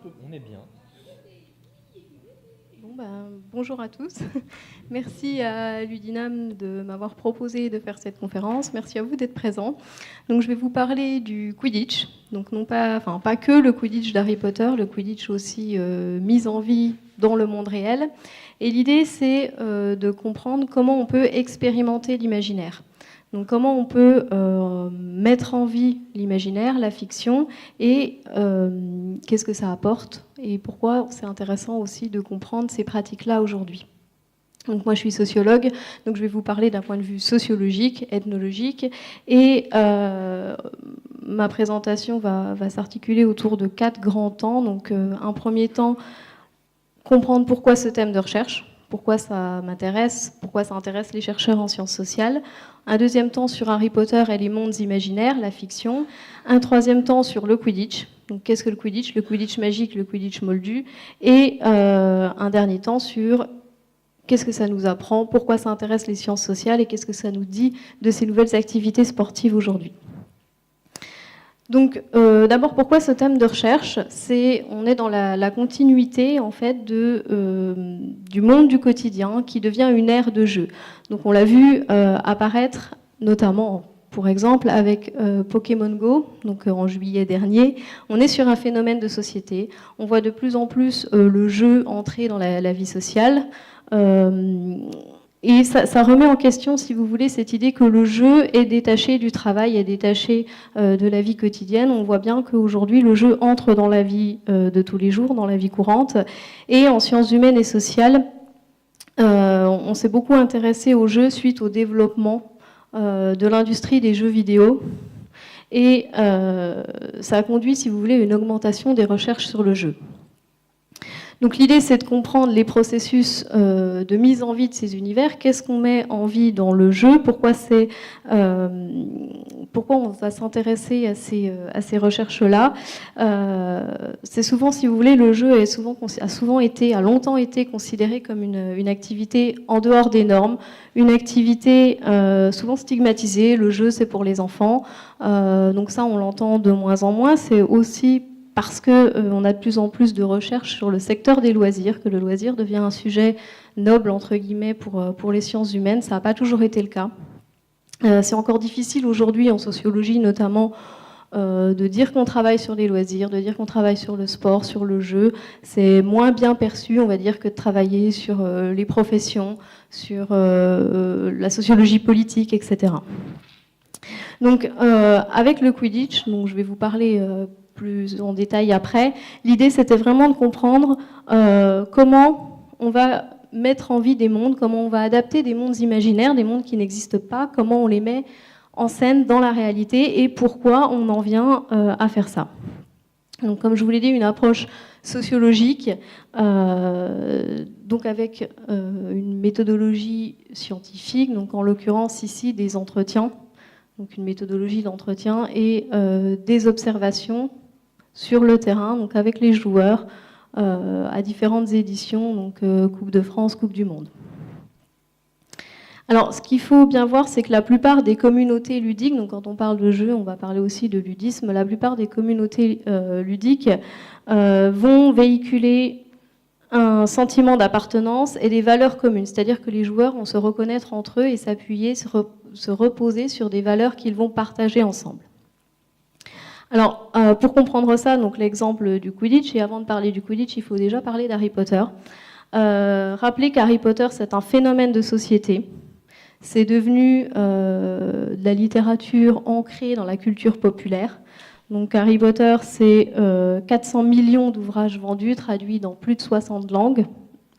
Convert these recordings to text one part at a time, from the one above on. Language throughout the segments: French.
On est bien. Bonjour à tous. Merci à l'UDINAM de m'avoir proposé de faire cette conférence. Merci à vous d'être présents. Donc, je vais vous parler du Quidditch. Donc, pas que le Quidditch d'Harry Potter, le Quidditch aussi mis en vie dans le monde réel. Et l'idée, c'est de comprendre comment on peut expérimenter l'imaginaire. Donc, comment on peut mettre en vie l'imaginaire, la fiction, et qu'est-ce que ça apporte, et pourquoi c'est intéressant aussi de comprendre ces pratiques-là aujourd'hui. Donc, moi, je suis sociologue, donc je vais vous parler d'un point de vue sociologique, ethnologique, et ma présentation va s'articuler autour de 4 grands temps. Donc, un premier temps, comprendre pourquoi ce thème de recherche, pourquoi ça m'intéresse, pourquoi ça intéresse les chercheurs en sciences sociales. Un deuxième temps sur Harry Potter et les mondes imaginaires, la fiction. Un troisième temps sur le Quidditch. Donc, qu'est-ce que le Quidditch magique, le Quidditch moldu. Et un dernier temps sur qu'est-ce que ça nous apprend, pourquoi ça intéresse les sciences sociales et qu'est-ce que ça nous dit de ces nouvelles activités sportives aujourd'hui. Donc, d'abord, pourquoi ce thème de recherche ? On est dans la continuité en fait du monde du quotidien qui devient une ère de jeu. Donc, on l'a vu apparaître notamment, pour exemple, avec Pokémon Go, donc en juillet dernier. On est sur un phénomène de société. On voit de plus en plus le jeu entrer dans la vie sociale. Et ça remet en question, si vous voulez, cette idée que le jeu est détaché du travail, est détaché de la vie quotidienne. On voit bien qu'aujourd'hui, le jeu entre dans la vie de tous les jours, dans la vie courante. Et en sciences humaines et sociales, on s'est beaucoup intéressé au jeu suite au développement de l'industrie des jeux vidéo. Et ça a conduit, si vous voulez, à une augmentation des recherches sur le jeu. Donc l'idée, c'est de comprendre les processus de mise en vie de ces univers. Qu'est-ce qu'on met en vie dans le jeu ? Pourquoi on va s'intéresser à ces recherches-là ? C'est souvent, si vous voulez, le jeu a longtemps été considéré comme une activité en dehors des normes, une activité souvent stigmatisée. Le jeu, c'est pour les enfants. Donc ça, on l'entend de moins en moins. C'est aussi parce qu'on a de plus en plus de recherches sur le secteur des loisirs, que le loisir devient un sujet noble, entre guillemets, pour les sciences humaines. Ça n'a pas toujours été le cas. C'est encore difficile aujourd'hui, en sociologie notamment, de dire qu'on travaille sur les loisirs, de dire qu'on travaille sur le sport, sur le jeu. C'est moins bien perçu, on va dire, que de travailler sur les professions, sur la sociologie politique, etc. Donc, avec le Quidditch, donc je vais vous parler plus en détail après. L'idée, c'était vraiment de comprendre comment on va mettre en vie des mondes, comment on va adapter des mondes imaginaires, des mondes qui n'existent pas, comment on les met en scène dans la réalité et pourquoi on en vient à faire ça. Donc, comme je vous l'ai dit, une approche sociologique, donc avec une méthodologie scientifique, donc en l'occurrence ici des entretiens, donc une méthodologie d'entretien et des observations sur le terrain, donc avec les joueurs, à différentes éditions, donc Coupe de France, Coupe du Monde. Alors, ce qu'il faut bien voir, c'est que la plupart des communautés ludiques, donc quand on parle de jeu, on va parler aussi de ludisme, la plupart des communautés ludiques vont véhiculer un sentiment d'appartenance et des valeurs communes, c'est-à-dire que les joueurs vont se reconnaître entre eux et s'appuyer, se reposer sur des valeurs qu'ils vont partager ensemble. Alors, pour comprendre ça, donc l'exemple du Quidditch, et avant de parler du Quidditch, il faut déjà parler d'Harry Potter. Rappelez qu'Harry Potter, c'est un phénomène de société. C'est devenu de la littérature ancrée dans la culture populaire. Donc Harry Potter, c'est 400 millions d'ouvrages vendus, traduits dans plus de 60 langues,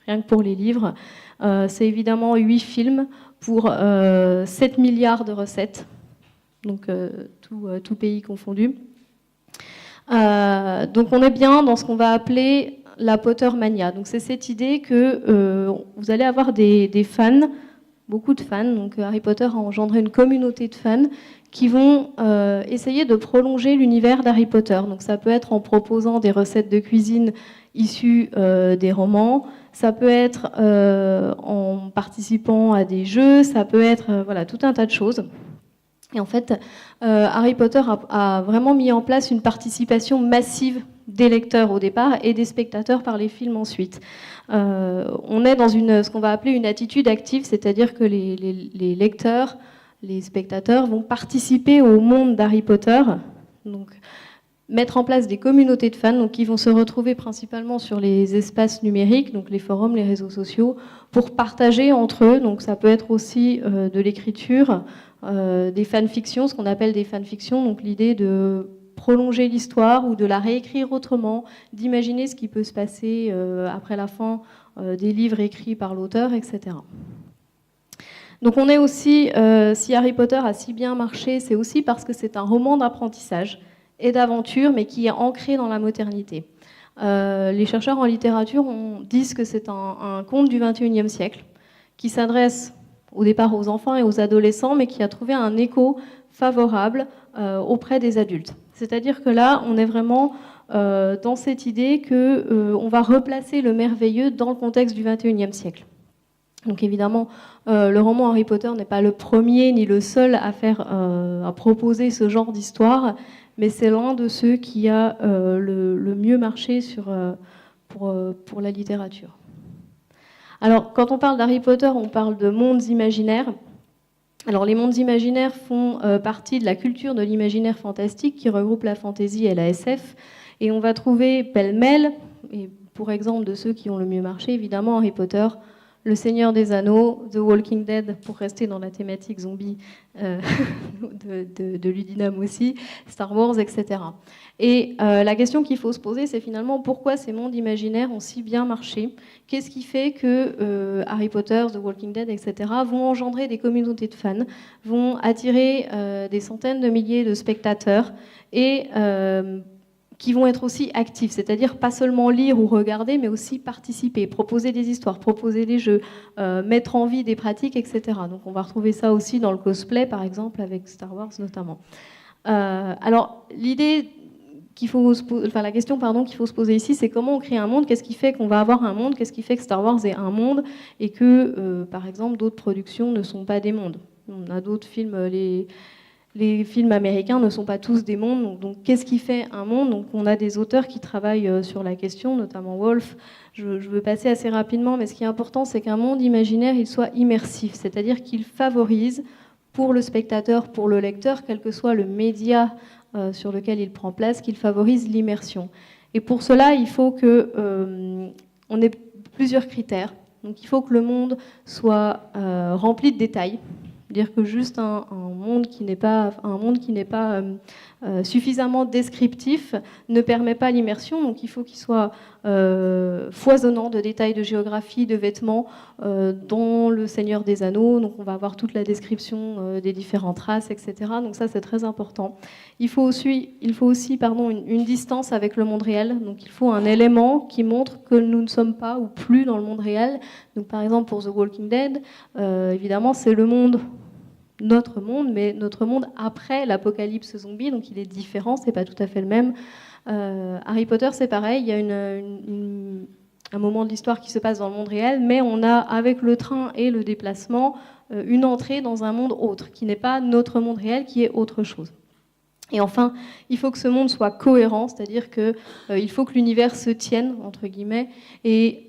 rien que pour les livres. C'est évidemment 8 films pour 7 milliards de recettes, donc tout pays confondu. Donc on est bien dans ce qu'on va appeler la Pottermania. Donc c'est cette idée que vous allez avoir des fans, beaucoup de fans. Donc Harry Potter a engendré une communauté de fans qui vont essayer de prolonger l'univers d'Harry Potter. Donc ça peut être en proposant des recettes de cuisine issues des romans, ça peut être en participant à des jeux, ça peut être voilà, tout un tas de choses. Et en fait, Harry Potter a vraiment mis en place une participation massive des lecteurs au départ et des spectateurs par les films ensuite. On est dans ce qu'on va appeler une attitude active, c'est-à-dire que les lecteurs, les spectateurs vont participer au monde d'Harry Potter, donc mettre en place des communautés de fans donc, qui vont se retrouver principalement sur les espaces numériques, donc les forums, les réseaux sociaux, pour partager entre eux. Donc ça peut être aussi de l'écriture, des fanfictions, ce qu'on appelle des fanfictions, donc l'idée de prolonger l'histoire ou de la réécrire autrement, d'imaginer ce qui peut se passer après la fin des livres écrits par l'auteur, etc. Donc on est aussi, si Harry Potter a si bien marché, c'est aussi parce que c'est un roman d'apprentissage et d'aventure, mais qui est ancré dans la modernité. Les chercheurs en littérature disent que c'est un conte du XXIe siècle, qui s'adresse au départ aux enfants et aux adolescents, mais qui a trouvé un écho favorable auprès des adultes. C'est-à-dire que là, on est vraiment dans cette idée qu'on va replacer le merveilleux dans le contexte du XXIe siècle. Donc évidemment, le roman Harry Potter n'est pas le premier ni le seul à proposer ce genre d'histoire, mais c'est l'un de ceux qui a le mieux marché pour la littérature. Alors, quand on parle d'Harry Potter, on parle de mondes imaginaires. Alors, les mondes imaginaires font partie de la culture de l'imaginaire fantastique qui regroupe la fantasy et la SF. Et on va trouver pêle-mêle, et pour exemple de ceux qui ont le mieux marché, évidemment Harry Potter, Le Seigneur des Anneaux, The Walking Dead, pour rester dans la thématique zombie de Ludinam aussi, Star Wars, etc. Et la question qu'il faut se poser, c'est finalement pourquoi ces mondes imaginaires ont si bien marché. Qu'est-ce qui fait que Harry Potter, The Walking Dead, etc. vont engendrer des communautés de fans, vont attirer des centaines de milliers de spectateurs et qui vont être aussi actifs, c'est-à-dire pas seulement lire ou regarder, mais aussi participer, proposer des histoires, proposer des jeux, mettre en vie des pratiques, etc. Donc on va retrouver ça aussi dans le cosplay, par exemple, avec Star Wars notamment. Alors l'idée la question qu'il faut se poser ici, c'est comment on crée un monde, qu'est-ce qui fait qu'on va avoir un monde, qu'est-ce qui fait que Star Wars est un monde, et que, par exemple, d'autres productions ne sont pas des mondes. On a d'autres films, les films américains ne sont pas tous des mondes, donc qu'est-ce qui fait un monde? Donc on a des auteurs qui travaillent sur la question, notamment Woolf. Je veux passer assez rapidement, mais ce qui est important, c'est qu'un monde imaginaire, il soit immersif, c'est-à-dire qu'il favorise pour le spectateur, pour le lecteur, quel que soit le média sur lequel il prend place, qu'il favorise l'immersion. Et pour cela, il faut qu'on ait plusieurs critères. Donc il faut que le monde soit rempli de détails. Dire que juste un monde qui n'est pas suffisamment descriptif ne permet pas l'immersion. Donc il faut qu'il soit foisonnant de détails de géographie, de vêtements, dans Le Seigneur des Anneaux. Donc on va avoir toute la description des différentes races, etc. Donc ça c'est très important. Il faut aussi une distance avec le monde réel. Donc il faut un élément qui montre que nous ne sommes pas ou plus dans le monde réel. Donc par exemple pour The Walking Dead, évidemment c'est notre monde, mais notre monde après l'apocalypse zombie, donc il est différent, c'est pas tout à fait le même. Harry Potter, c'est pareil, il y a un moment de l'histoire qui se passe dans le monde réel, mais on a, avec le train et le déplacement, une entrée dans un monde autre, qui n'est pas notre monde réel, qui est autre chose. Et enfin, il faut que ce monde soit cohérent, c'est-à-dire qu'il faut que l'univers se tienne, entre guillemets, et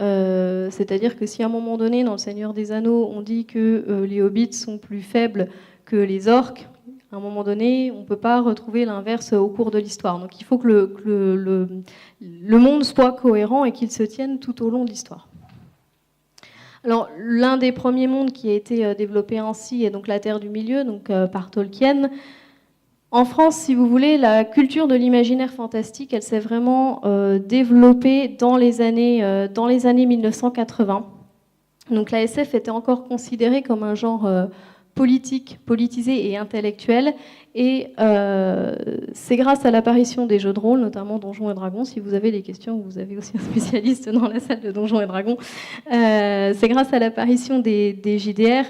c'est-à-dire que si à un moment donné, dans Le Seigneur des Anneaux, on dit que les hobbits sont plus faibles que les orques, à un moment donné, on ne peut pas retrouver l'inverse au cours de l'histoire. Donc il faut que le monde soit cohérent et qu'il se tienne tout au long de l'histoire. Alors, l'un des premiers mondes qui a été développé ainsi est donc la Terre du Milieu, donc par Tolkien. En France, si vous voulez, la culture de l'imaginaire fantastique, elle s'est vraiment développée dans les années 1980. Donc la SF était encore considérée comme un genre politisé et intellectuel. Et c'est grâce à l'apparition des jeux de rôle, notamment Donjons et Dragons. Si vous avez des questions, vous avez aussi un spécialiste dans la salle de Donjons et Dragons. C'est grâce à l'apparition des JDR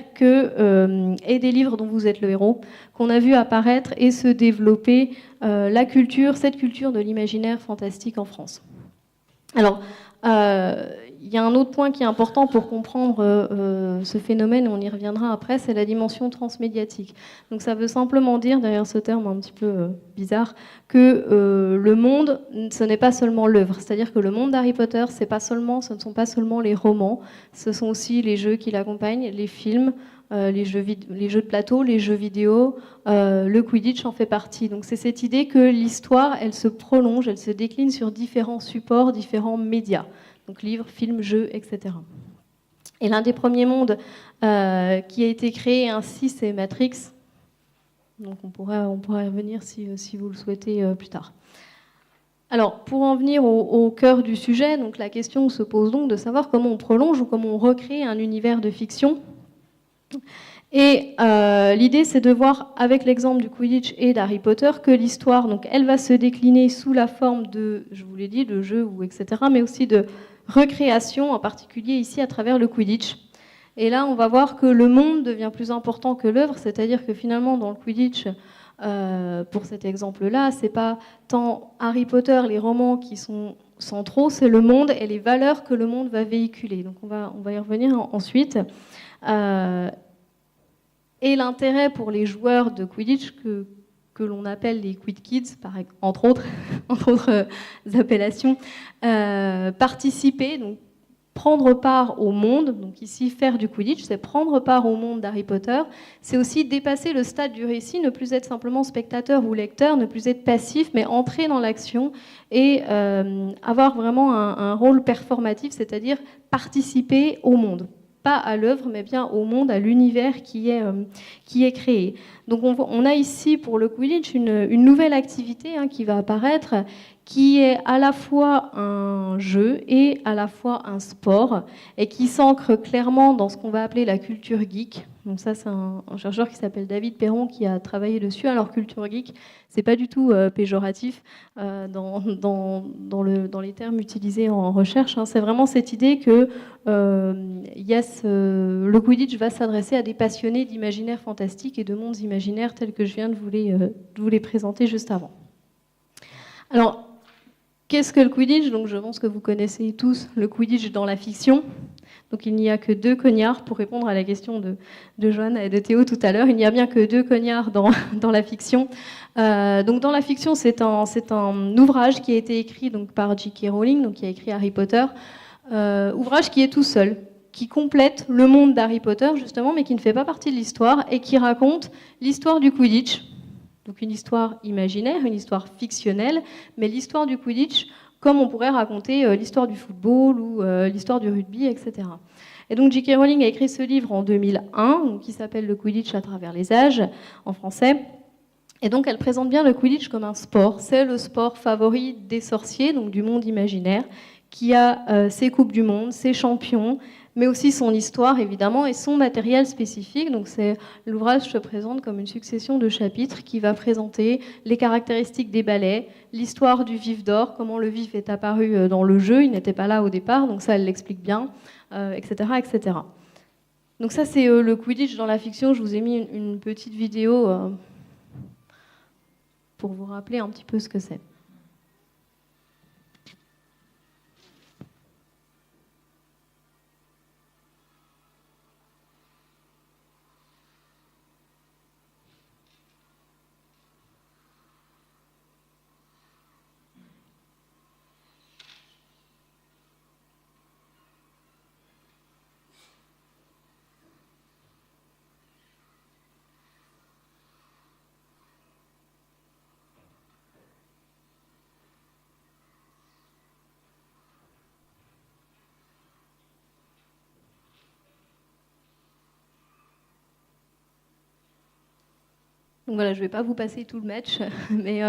et des livres dont vous êtes le héros qu'on a vu apparaître et se développer cette culture de l'imaginaire fantastique en France. Alors, il y a un autre point qui est important pour comprendre ce phénomène, et on y reviendra après, c'est la dimension transmédiatique. Donc ça veut simplement dire, derrière ce terme un petit peu bizarre, que le monde, ce n'est pas seulement l'œuvre. C'est-à-dire que le monde d'Harry Potter, ce ne sont pas seulement les romans, ce sont aussi les jeux qui l'accompagnent, les films, les jeux de plateau, les jeux vidéo, le Quidditch en fait partie. Donc c'est cette idée que l'histoire, elle se prolonge, elle se décline sur différents supports, différents médias. Donc livres, films, jeux, etc. Et l'un des premiers mondes qui a été créé ainsi, c'est Matrix. Donc on pourra y revenir si vous le souhaitez plus tard. Alors, pour en venir au cœur du sujet, donc la question se pose donc de savoir comment on prolonge ou comment on recrée un univers de fiction. Et l'idée, c'est de voir, avec l'exemple du Quidditch et d'Harry Potter, que l'histoire, donc, elle va se décliner sous la forme de, je vous l'ai dit, de jeux, ou etc., mais aussi de recréation, en particulier ici à travers le Quidditch. Et là, on va voir que le monde devient plus important que l'œuvre, c'est-à-dire que finalement, dans le Quidditch, pour cet exemple-là, c'est pas tant Harry Potter, les romans qui sont centraux, c'est le monde et les valeurs que le monde va véhiculer. Donc on va y revenir ensuite. Et l'intérêt pour les joueurs de Quidditch que l'on appelle les Quid Kids, entre autres appellations, participer, donc prendre part au monde, donc ici faire du Quidditch, c'est prendre part au monde d'Harry Potter, c'est aussi dépasser le stade du récit, ne plus être simplement spectateur ou lecteur, ne plus être passif, mais entrer dans l'action et avoir vraiment un rôle performatif, c'est-à-dire participer au monde. Pas à l'œuvre, mais bien au monde, à l'univers qui est créé. Donc on a ici pour le Quidditch une nouvelle activité qui va apparaître, qui est à la fois un jeu et à la fois un sport, et qui s'ancre clairement dans ce qu'on va appeler la culture geek. Donc ça, c'est un chercheur qui s'appelle David Perron qui a travaillé dessus. Alors culture geek, c'est pas du tout péjoratif dans les termes utilisés en recherche. C'est vraiment cette idée que le Quidditch va s'adresser à des passionnés d'imaginaire fantastique et de mondes imaginaires tels que je viens de vous les présenter juste avant. Alors, qu'est-ce que le Quidditch? Donc, je pense que vous connaissez tous le Quidditch dans la fiction. Donc, il n'y a que 2 cognards, pour répondre à la question de Joanne et de Théo tout à l'heure. Il n'y a bien que 2 cognards dans la fiction. Donc, dans la fiction, c'est un ouvrage qui a été écrit donc, par J.K. Rowling, donc, qui a écrit Harry Potter. Ouvrage qui est tout seul, qui complète le monde d'Harry Potter, justement, mais qui ne fait pas partie de l'histoire, et qui raconte l'histoire du Quidditch. Donc une histoire imaginaire, une histoire fictionnelle, mais l'histoire du Quidditch comme on pourrait raconter l'histoire du football ou l'histoire du rugby, etc. Et donc J.K. Rowling a écrit ce livre en 2001, donc, qui s'appelle Le Quidditch à travers les âges, en français. Et donc elle présente bien le Quidditch comme un sport. C'est le sport favori des sorciers, donc du monde imaginaire, qui a ses coupes du monde, ses champions, mais aussi son histoire évidemment et son matériel spécifique. Donc l'ouvrage se présente comme une succession de chapitres qui va présenter les caractéristiques des balais, l'histoire du vif d'or, comment le vif est apparu dans le jeu, il n'était pas là au départ, donc ça elle l'explique bien, etc., etc. Donc ça c'est le Quidditch dans la fiction. Je vous ai mis une petite vidéo pour vous rappeler un petit peu ce que c'est. Donc voilà, je ne vais pas vous passer tout le match, mais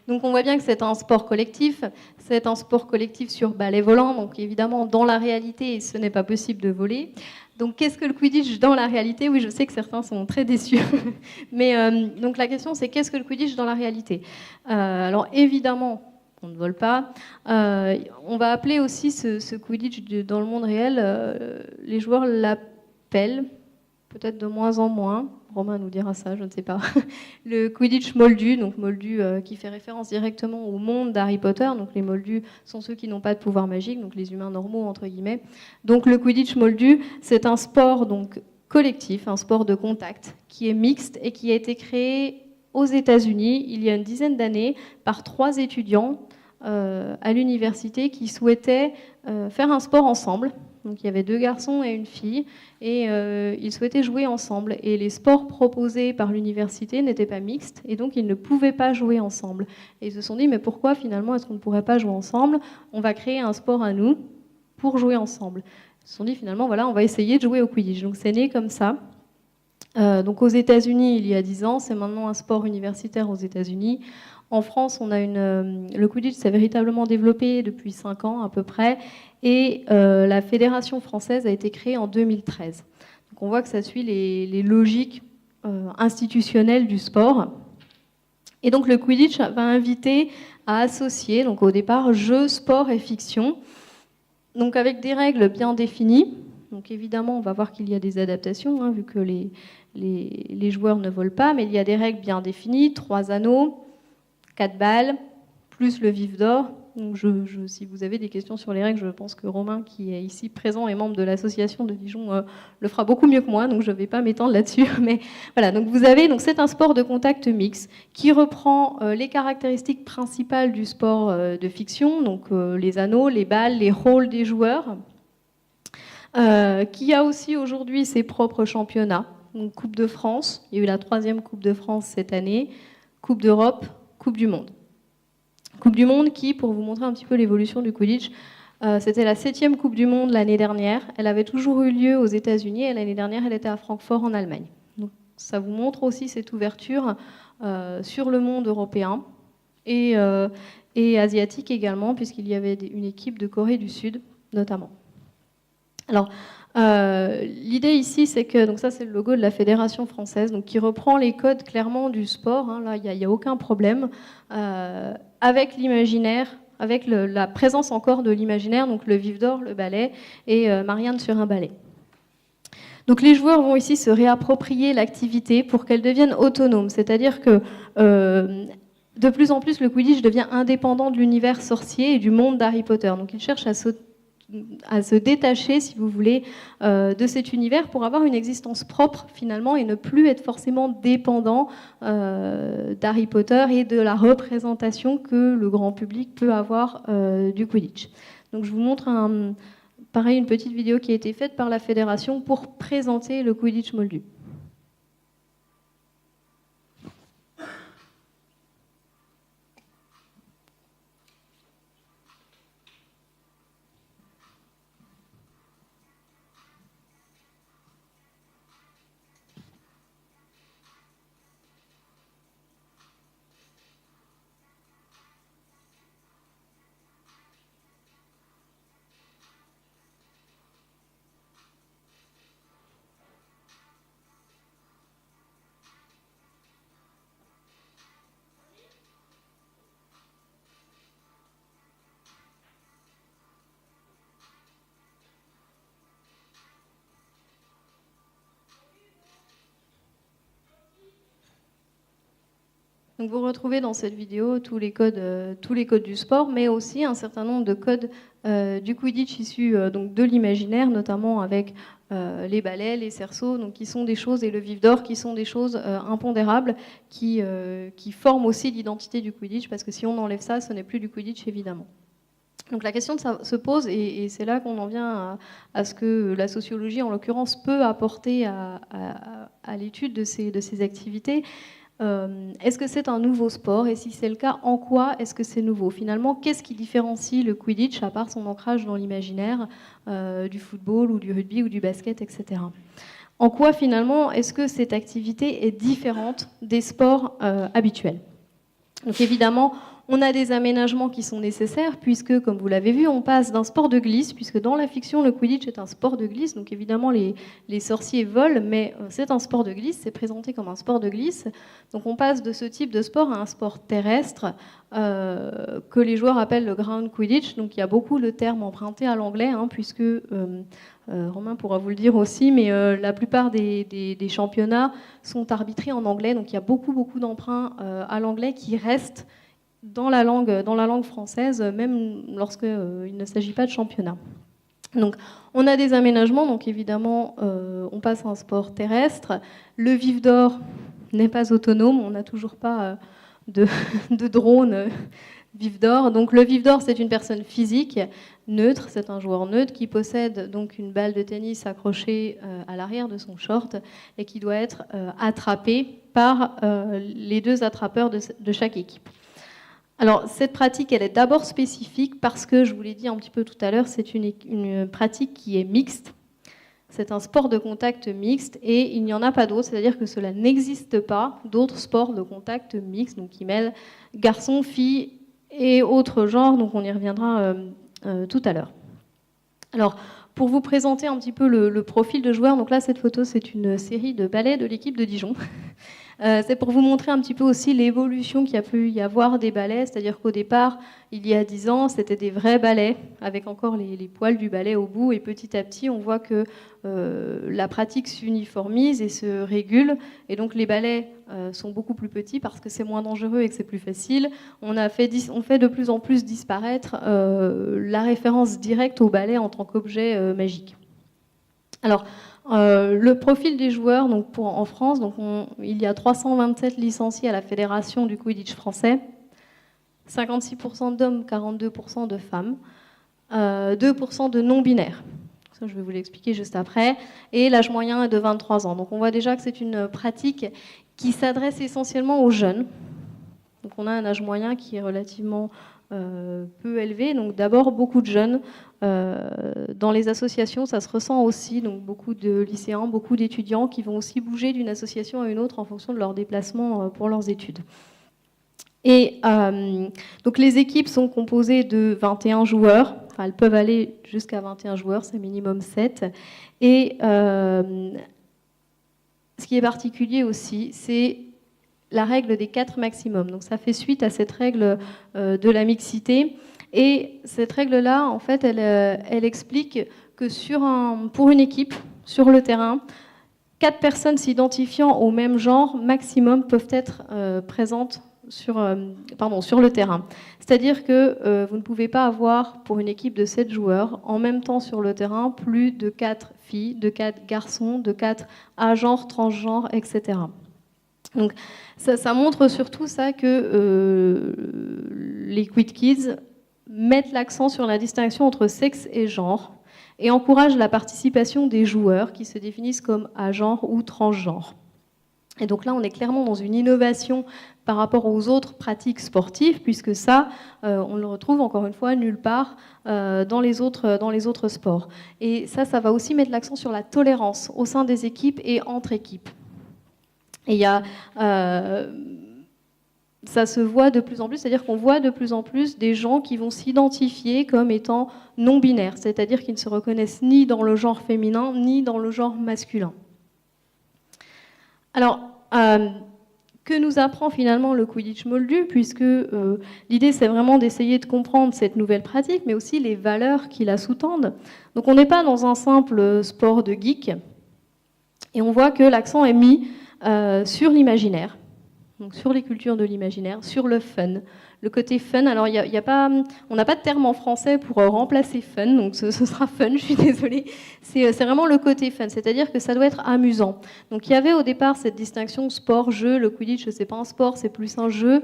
donc on voit bien que c'est un sport collectif. C'est un sport collectif sur balai volant, donc évidemment dans la réalité, ce n'est pas possible de voler. Donc qu'est-ce que le Quidditch dans la réalité? Oui, je sais que certains sont très déçus, mais donc la question c'est qu'est-ce que le Quidditch dans la réalité? Alors évidemment, on ne vole pas. On va appeler aussi ce Quidditch dans le monde réel, les joueurs l'appellent, peut-être de moins en moins, Romain nous dira ça, je ne sais pas. Le Quidditch moldu, donc moldu qui fait référence directement au monde d'Harry Potter. Donc les moldus sont ceux qui n'ont pas de pouvoir magique, donc les humains normaux entre guillemets. Donc le Quidditch moldu, c'est un sport donc collectif, un sport de contact qui est mixte et qui a été créé aux États-Unis il y a une dizaine d'années par 3 étudiants à l'université qui souhaitaient faire un sport ensemble. Donc il y avait 2 garçons et une fille, et ils souhaitaient jouer ensemble. Et les sports proposés par l'université n'étaient pas mixtes, et donc ils ne pouvaient pas jouer ensemble. Et ils se sont dit, mais pourquoi finalement est-ce qu'on ne pourrait pas jouer ensemble? On va créer un sport à nous pour jouer ensemble. Ils se sont dit, finalement, voilà, on va essayer de jouer au Quidditch. Donc c'est né comme ça. Donc aux États-Unis, il y a 10 ans, c'est maintenant un sport universitaire aux États-Unis. En France, on a le Quidditch s'est véritablement développé depuis 5 ans à peu près, et la fédération française a été créée en 2013. Donc on voit que ça suit les logiques institutionnelles du sport. Et donc le Quidditch va inviter à associer, donc au départ, jeu, sport et fiction, donc avec des règles bien définies. Donc évidemment, on va voir qu'il y a des adaptations, vu que les joueurs ne volent pas, mais il y a des règles bien définies, 3 anneaux, 4 balles, plus le vif d'or. Donc si vous avez des questions sur les règles, je pense que Romain, qui est ici présent et membre de l'association de Dijon, le fera beaucoup mieux que moi, donc je ne vais pas m'étendre là-dessus. Mais voilà, donc c'est un sport de contact mix qui reprend les caractéristiques principales du sport de fiction, donc les anneaux, les balles, les rôles des joueurs, qui a aussi aujourd'hui ses propres championnats. Donc Coupe de France, il y a eu la 3e Coupe de France cette année, Coupe d'Europe, Coupe du Monde. Coupe du Monde qui, pour vous montrer un petit peu l'évolution du Quidditch, c'était la 7e Coupe du Monde l'année dernière. Elle avait toujours eu lieu aux États-Unis et l'année dernière, elle était à Francfort en Allemagne. Donc, ça vous montre aussi cette ouverture sur le monde européen et asiatique également, puisqu'il y avait une équipe de Corée du Sud notamment. Alors, l'idée ici, c'est que, donc ça c'est le logo de la Fédération française, donc qui reprend les codes clairement du sport, là il n'y a aucun problème, avec l'imaginaire, avec la présence encore de l'imaginaire, donc le vif d'or, le balai, et Marianne sur un balai. Donc les joueurs vont ici se réapproprier l'activité pour qu'elle devienne autonome, c'est-à-dire que de plus en plus le Quidditch devient indépendant de l'univers sorcier et du monde d'Harry Potter, donc ils cherchent à se détacher, si vous voulez, de cet univers pour avoir une existence propre finalement et ne plus être forcément dépendant d'Harry Potter et de la représentation que le grand public peut avoir du Quidditch. Donc je vous montre pareil, une petite vidéo qui a été faite par la fédération pour présenter le Quidditch moldu. Donc vous retrouvez dans cette vidéo tous les codes du sport, mais aussi un certain nombre de codes du Quidditch issus donc de l'imaginaire, notamment avec les balais, les cerceaux, donc qui sont des choses, et le vif d'or, qui sont des choses impondérables, qui forment aussi l'identité du Quidditch, parce que si on enlève ça, ce n'est plus du Quidditch évidemment. Donc la question se pose, et c'est là qu'on en vient à ce que la sociologie, en l'occurrence, peut apporter à l'étude de ces activités. Est-ce que c'est un nouveau sport? Et si c'est le cas, en quoi est-ce que c'est nouveau? Finalement, qu'est-ce qui différencie le Quidditch, à part son ancrage dans l'imaginaire du football ou du rugby ou du basket, etc. En quoi, finalement, est-ce que cette activité est différente des sports habituels? Donc évidemment, on a des aménagements qui sont nécessaires puisque, comme vous l'avez vu, on passe d'un sport de glisse, puisque dans la fiction, le Quidditch est un sport de glisse, donc évidemment les sorciers volent, mais c'est un sport de glisse, c'est présenté comme un sport de glisse. Donc on passe de ce type de sport à un sport terrestre que les joueurs appellent le ground Quidditch. Donc il y a beaucoup de termes empruntés à l'anglais, puisque Romain pourra vous le dire aussi, mais la plupart des championnats sont arbitrés en anglais, donc il y a beaucoup d'emprunts à l'anglais qui restent dans la langue française, même lorsqu'il ne s'agit pas de championnat. Donc, on a des aménagements, donc évidemment, on passe à un sport terrestre. Le vif d'or n'est pas autonome, on n'a toujours pas de drone vif d'or. Donc, le vif d'or, c'est une personne physique, neutre, c'est un joueur neutre qui possède donc une balle de tennis accrochée à l'arrière de son short et qui doit être attrapé par les deux attrapeurs de chaque équipe. Alors, cette pratique, elle est d'abord spécifique parce que, je vous l'ai dit un petit peu tout à l'heure, c'est une pratique qui est mixte. C'est un sport de contact mixte et il n'y en a pas d'autres, c'est-à-dire que cela n'existe pas d'autres sports de contact mixte, donc qui mêlent garçons, filles et autres genres, donc on y reviendra tout à l'heure. Alors, pour vous présenter un petit peu le profil de joueur, donc là, cette photo, c'est une série de ballets de l'équipe de Dijon. C'est pour vous montrer un petit peu aussi l'évolution qu'il y a pu y avoir des balais, c'est-à-dire qu'au départ, il y a 10 ans, c'était des vrais balais, avec encore les poils du balai au bout, et petit à petit, on voit que la pratique s'uniformise et se régule, et donc les balais sont beaucoup plus petits parce que c'est moins dangereux et que c'est plus facile. On fait de plus en plus disparaître la référence directe au balai en tant qu'objet magique. Alors, le profil des joueurs donc en France, donc il y a 327 licenciés à la Fédération du Quidditch français, 56% d'hommes, 42% de femmes, 2% de non-binaires. Ça, je vais vous l'expliquer juste après. Et l'âge moyen est de 23 ans. Donc on voit déjà que c'est une pratique qui s'adresse essentiellement aux jeunes. Donc on a un âge moyen qui est relativement peu élevé. Donc d'abord beaucoup de jeunes. Dans les associations, ça se ressent aussi. Donc beaucoup de lycéens, beaucoup d'étudiants qui vont aussi bouger d'une association à une autre en fonction de leur déplacement pour leurs études. Et donc les équipes sont composées de 21 joueurs. Enfin, elles peuvent aller jusqu'à 21 joueurs, c'est minimum 7. Et ce qui est particulier aussi, c'est la règle des 4 maximum. Donc ça fait suite à cette règle de la mixité. Et cette règle-là, en fait, elle explique que pour une équipe, sur le terrain, 4 personnes s'identifiant au même genre maximum peuvent être présentes sur le terrain. C'est-à-dire que vous ne pouvez pas avoir, pour une équipe de 7 joueurs, en même temps sur le terrain, plus de 4 filles, de 4 garçons, de 4 agenres, transgenres, etc. Donc ça montre surtout ça que les Quid Kids mettent l'accent sur la distinction entre sexe et genre et encouragent la participation des joueurs qui se définissent comme agenres ou transgenres. Et donc là, on est clairement dans une innovation par rapport aux autres pratiques sportives, puisque ça, on le retrouve encore une fois nulle part dans les autres sports. Et ça va aussi mettre l'accent sur la tolérance au sein des équipes et entre équipes. Et il y a... ça se voit de plus en plus, c'est-à-dire qu'on voit de plus en plus des gens qui vont s'identifier comme étant non-binaires, c'est-à-dire qu'ils ne se reconnaissent ni dans le genre féminin, ni dans le genre masculin. Alors, que nous apprend finalement le Quidditch Moldu, puisque l'idée c'est vraiment d'essayer de comprendre cette nouvelle pratique, mais aussi les valeurs qui la sous-tendent. Donc on n'est pas dans un simple sport de geek, et on voit que l'accent est mis sur l'imaginaire. Donc sur les cultures de l'imaginaire, sur le fun, le côté fun. Alors on n'a pas de terme en français pour remplacer fun, donc ce sera fun, je suis désolée. C'est vraiment le côté fun, c'est-à-dire que ça doit être amusant. Donc il y avait au départ cette distinction sport-jeu, le Quidditch c'est pas un sport, c'est plus un jeu.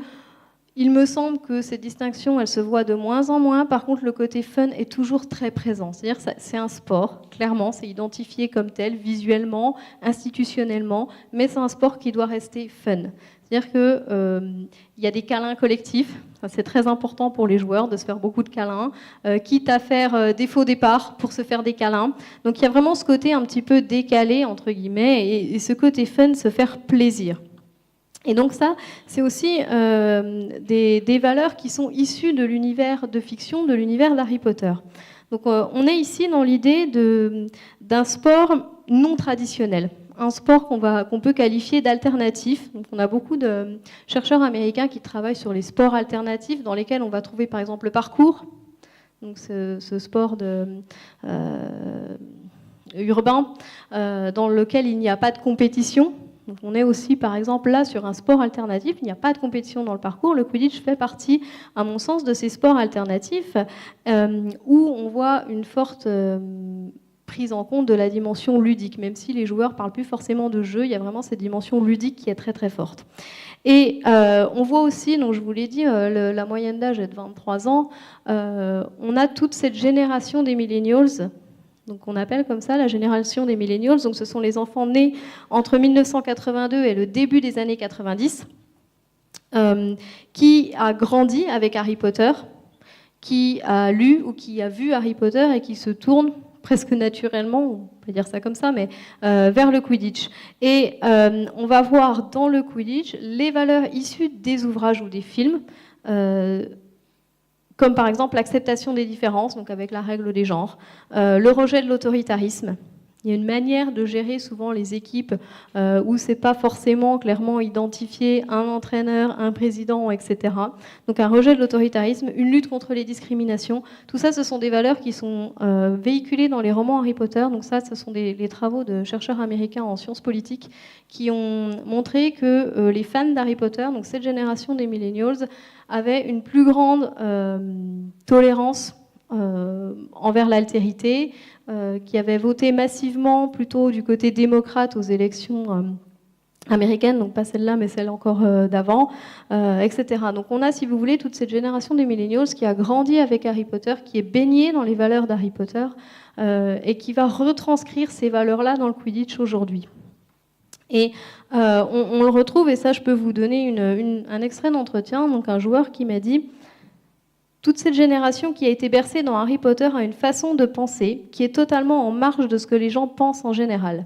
Il me semble que cette distinction, elle se voit de moins en moins. Par contre, le côté fun est toujours très présent. C'est-à-dire que c'est un sport, clairement, c'est identifié comme tel, visuellement, institutionnellement, mais c'est un sport qui doit rester fun. C'est-à-dire qu'il y a des câlins collectifs, c'est très important pour les joueurs de se faire beaucoup de câlins, quitte à faire des faux départs pour se faire des câlins. Donc il y a vraiment ce côté un petit peu décalé, entre guillemets, et ce côté fun, se faire plaisir. Et donc ça, c'est aussi des valeurs qui sont issues de l'univers de fiction, de l'univers d'Harry Potter. Donc on est ici dans l'idée d'un sport non traditionnel, un sport qu'on peut qualifier d'alternatif. Donc on a beaucoup de chercheurs américains qui travaillent sur les sports alternatifs dans lesquels on va trouver par exemple le parcours, donc ce sport urbain dans lequel il n'y a pas de compétition. Donc on est aussi, par exemple, là sur un sport alternatif. Il n'y a pas de compétition dans le parcours. Le Quidditch fait partie, à mon sens, de ces sports alternatifs où on voit une forte prise en compte de la dimension ludique. Même si les joueurs ne parlent plus forcément de jeu, il y a vraiment cette dimension ludique qui est très très forte. Et on voit aussi, donc je vous l'ai dit, la moyenne d'âge est de 23 ans. On a toute cette génération des millennials. Donc on appelle comme ça la génération des millennials. Donc ce sont les enfants nés entre 1982 et le début des années 90, qui a grandi avec Harry Potter, qui a lu ou qui a vu Harry Potter et qui se tourne presque naturellement, on peut dire ça comme ça, mais vers le Quidditch. Et on va voir dans le Quidditch les valeurs issues des ouvrages ou des films, comme par exemple l'acceptation des différences, donc avec la règle des genres, le rejet de l'autoritarisme. Il y a une manière de gérer souvent les équipes où c'est pas forcément clairement identifié un entraîneur, un président, etc. Donc un rejet de l'autoritarisme, une lutte contre les discriminations. Tout ça, ce sont des valeurs qui sont véhiculées dans les romans Harry Potter. Donc ça, ce sont les travaux de chercheurs américains en sciences politiques qui ont montré que les fans d'Harry Potter, donc cette génération des millennials, avaient une plus grande tolérance envers l'altérité, qui avaient voté massivement plutôt du côté démocrate aux élections américaines, donc pas celle-là, mais celle encore d'avant, etc. Donc on a, si vous voulez, toute cette génération des millennials qui a grandi avec Harry Potter, qui est baignée dans les valeurs d'Harry Potter, et qui va retranscrire ces valeurs-là dans le Quidditch aujourd'hui. Et on le retrouve, et ça je peux vous donner un extrait d'entretien, donc un joueur qui m'a dit: toute cette génération qui a été bercée dans Harry Potter a une façon de penser qui est totalement en marge de ce que les gens pensent en général.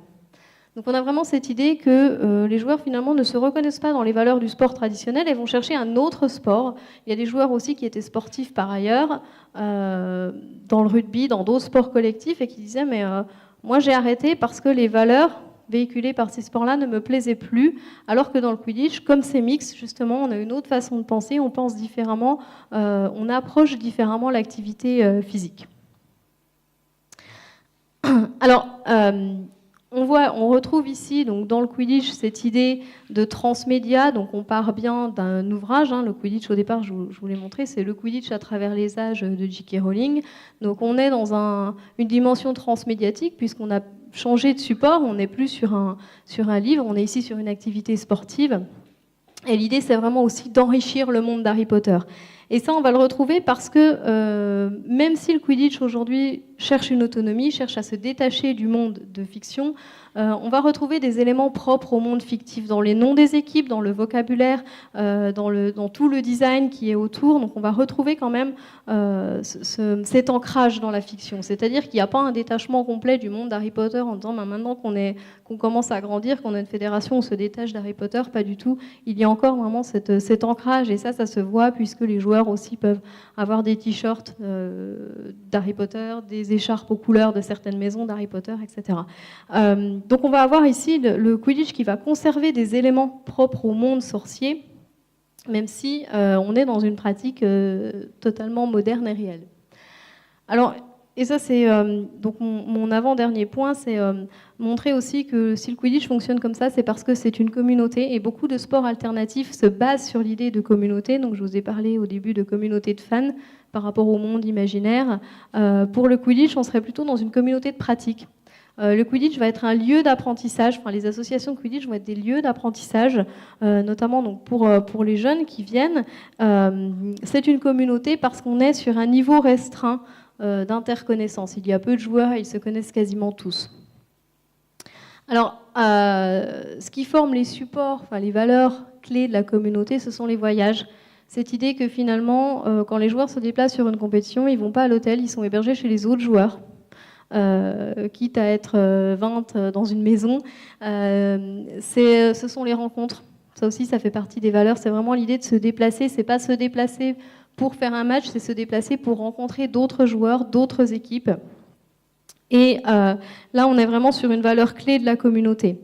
Donc on a vraiment cette idée que les joueurs finalement ne se reconnaissent pas dans les valeurs du sport traditionnel et vont chercher un autre sport. Il y a des joueurs aussi qui étaient sportifs par ailleurs, dans le rugby, dans d'autres sports collectifs, et qui disaient mais moi j'ai arrêté parce que les valeurs véhiculées par ces sports-là ne me plaisaient plus, alors que dans le Quidditch, comme c'est mix, justement, on a une autre façon de penser, on pense différemment, on approche différemment l'activité physique. Alors, on retrouve ici, donc, dans le Quidditch, cette idée de transmédia. Donc on part bien d'un ouvrage, le Quidditch au départ, je vous l'ai montré, c'est le Quidditch à travers les âges de J.K. Rowling. Donc on est dans une dimension transmédiatique puisqu'on a changé de support, on n'est plus sur un livre, on est ici sur une activité sportive. Et l'idée, c'est vraiment aussi d'enrichir le monde d'Harry Potter. Et ça, on va le retrouver parce que même si le Quidditch aujourd'hui cherche une autonomie, cherche à se détacher du monde de fiction, on va retrouver des éléments propres au monde fictif, dans les noms des équipes, dans le vocabulaire, dans tout le design qui est autour. Donc on va retrouver quand même cet ancrage dans la fiction. C'est-à-dire qu'il n'y a pas un détachement complet du monde d'Harry Potter en disant maintenant qu'on commence à grandir, qu'on a une fédération, on se détache d'Harry Potter, pas du tout. Il y a encore vraiment cet ancrage, et ça se voit puisque les joueurs aussi peuvent avoir des t-shirts d'Harry Potter, des écharpes aux couleurs de certaines maisons d'Harry Potter, etc. Donc on va avoir ici le Quidditch qui va conserver des éléments propres au monde sorcier, même si on est dans une pratique totalement moderne et réelle. Alors, et ça c'est donc mon avant-dernier point, c'est montrer aussi que si le Quidditch fonctionne comme ça, c'est parce que c'est une communauté, et beaucoup de sports alternatifs se basent sur l'idée de communauté. Donc je vous ai parlé au début de communauté de fans par rapport au monde imaginaire. Pour le Quidditch, on serait plutôt dans une communauté de pratique. Le Quidditch va être un lieu d'apprentissage, enfin, les associations Quidditch vont être des lieux d'apprentissage, notamment donc pour les jeunes qui viennent. C'est une communauté parce qu'on est sur un niveau restreint d'interconnaissance. Il y a peu de joueurs et ils se connaissent quasiment tous. Alors, ce qui forme les supports, enfin les valeurs clés de la communauté, ce sont les voyages. Cette idée que finalement, quand les joueurs se déplacent sur une compétition, ils ne vont pas à l'hôtel, ils sont hébergés chez les autres joueurs. Quitte à être 20 dans une maison, ce sont les rencontres Ça aussi, ça fait partie des valeurs. C'est vraiment l'idée de se déplacer. C'est pas se déplacer pour faire un match, c'est se déplacer pour rencontrer d'autres joueurs, d'autres équipes. Et là, on est vraiment sur une valeur clé de la communauté.